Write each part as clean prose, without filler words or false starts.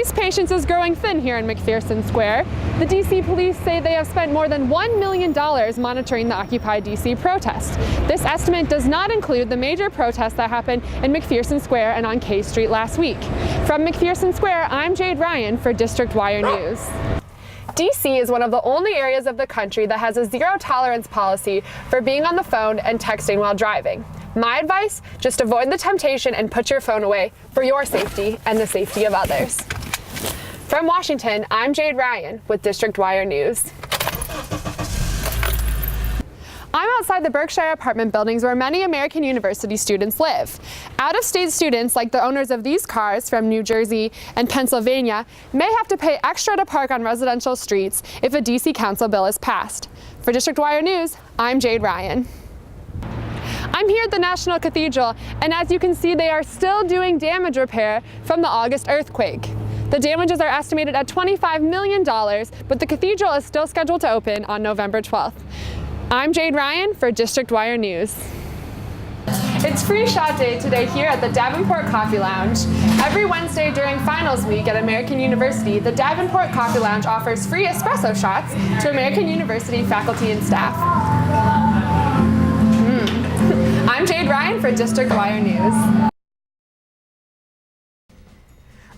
Police patience is growing thin here in McPherson Square. The DC police say they have spent more than $1 million monitoring the Occupy DC protest. This estimate does not include the major protests that happened in McPherson Square and on K Street last week. From McPherson Square, I'm Jade Ryan for District Wire News. DC is one of the only areas of the country that has a zero-tolerance policy for being on the phone and texting while driving. My advice, just avoid the temptation and put your phone away for your safety and the safety of others. From Washington, I'm Jade Ryan with District Wire News. I'm outside the Berkshire apartment buildings where many American University students live. Out-of-state students, like the owners of these cars from New Jersey and Pennsylvania, may have to pay extra to park on residential streets if a DC council bill is passed. For District Wire News, I'm Jade Ryan. I'm here at the National Cathedral, and as you can see, they are still doing damage repair from the August earthquake. The damages are estimated at $25 million, but the cathedral is still scheduled to open on November 12th. I'm Jade Ryan for District Wire News. It's free shot day today here at the Davenport Coffee Lounge. Every Wednesday during finals week at American University, the Davenport Coffee Lounge offers free espresso shots to American University faculty and staff. I'm Jade Ryan for District Wire News.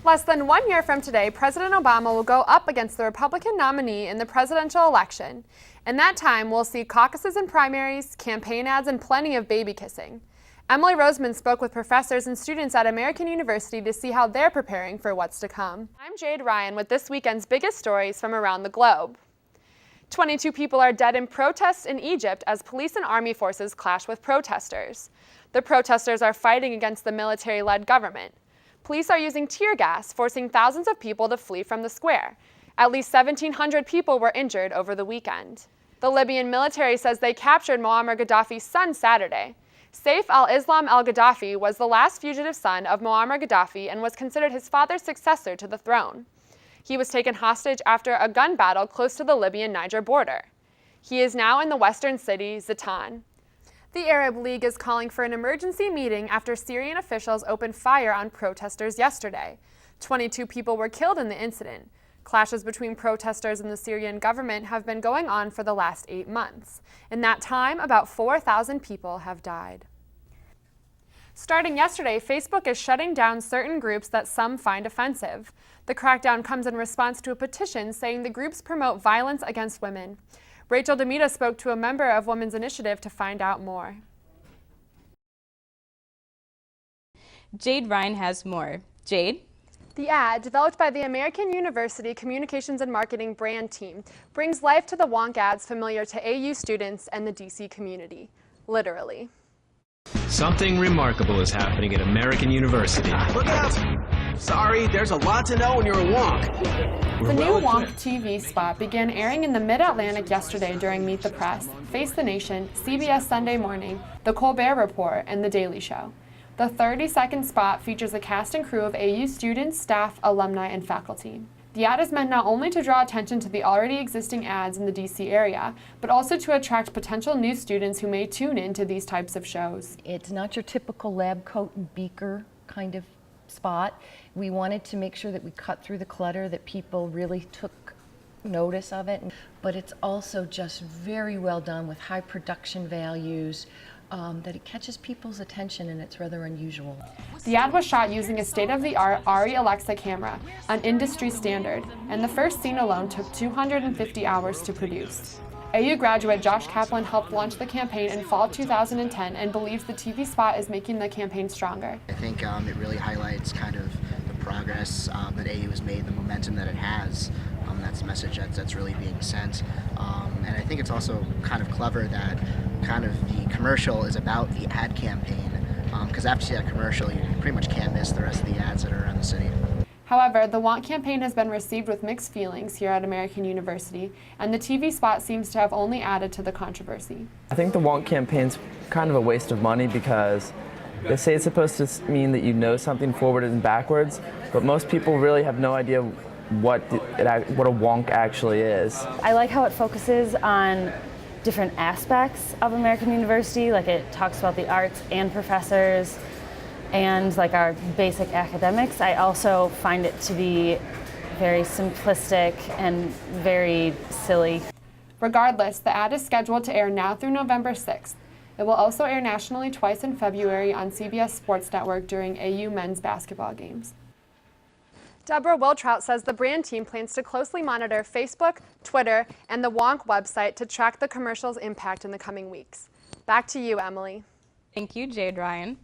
Less than 1 year from today, President Obama will go up against the Republican nominee in the presidential election. In that time, we'll see caucuses and primaries, campaign ads, and plenty of baby kissing. Emily Roseman spoke with professors and students at American University to see how they're preparing for what's to come. I'm Jade Ryan with this weekend's biggest stories from around the globe. 22 people are dead in protests in Egypt as police and army forces clash with protesters. The protesters are fighting against the military-led government. Police are using tear gas, forcing thousands of people to flee from the square. At least 1,700 people were injured over the weekend. The Libyan military says they captured Muammar Gaddafi's son Saturday. Saif al-Islam al-Gaddafi was the last fugitive son of Muammar Gaddafi and was considered his father's successor to the throne. He was taken hostage after a gun battle close to the Libyan-Niger border. He is now in the western city, Zatan. The Arab League is calling for an emergency meeting after Syrian officials opened fire on protesters yesterday. 22 people were killed in the incident. Clashes between protesters and the Syrian government have been going on for the last 8 months. In that time, about 4,000 people have died. Starting yesterday, Facebook is shutting down certain groups that some find offensive. The crackdown comes in response to a petition saying the groups promote violence against women. Rachel Demita spoke to a member of Women's Initiative to find out more. Jade Ryan has more. Jade? The ad, developed by the American University Communications and Marketing brand team, brings life to the wonk ads familiar to AU students and the DC community. Literally. Something remarkable is happening at American University. Look out! Sorry, there's a lot to know when you're a wonk. The new Wonk TV spot began airing in the Mid-Atlantic yesterday during Meet the Press, Face the Nation, CBS Sunday Morning, The Colbert Report, and The Daily Show. The 30-second spot features a cast and crew of AU students, staff, alumni, and faculty. The ad is meant not only to draw attention to the already existing ads in the DC area, but also to attract potential new students who may tune in to these types of shows. It's not your typical lab coat and beaker kind of spot. We wanted to make sure that we cut through the clutter, that people really took notice of it, but it's also just very well done with high production values, that it catches people's attention, and it's rather unusual. The ad was shot using a state-of-the-art ARRI Alexa camera, an industry standard, and the first scene alone took 250 hours to produce. AU graduate Josh Kaplan helped launch the campaign in fall 2010 and believes the TV spot is making the campaign stronger. I think it really highlights kind of the progress that AU has made, the momentum that it has. That's the message that's really being sent. And I think it's also kind of clever that kind of the commercial is about the ad campaign, because after you see that commercial, you pretty much can't miss the rest of the ads that are around the city. However, the Wonk campaign has been received with mixed feelings here at American University, and the TV spot seems to have only added to the controversy. I think the Wonk campaign's kind of a waste of money because they say it's supposed to mean that you know something forward and backwards, but most people really have no idea what a wonk actually is. I like how it focuses on different aspects of American University, like it talks about the arts and professors, and like our basic academics, I also find it to be very simplistic and very silly. Regardless, the ad is scheduled to air now through November 6th. It will also air nationally twice in February on CBS Sports Network during AU men's basketball games. Deborah Wiltrout says the brand team plans to closely monitor Facebook, Twitter, and the Wonk website to track the commercial's impact in the coming weeks. Back to you, Emily. Thank you, Jade Ryan.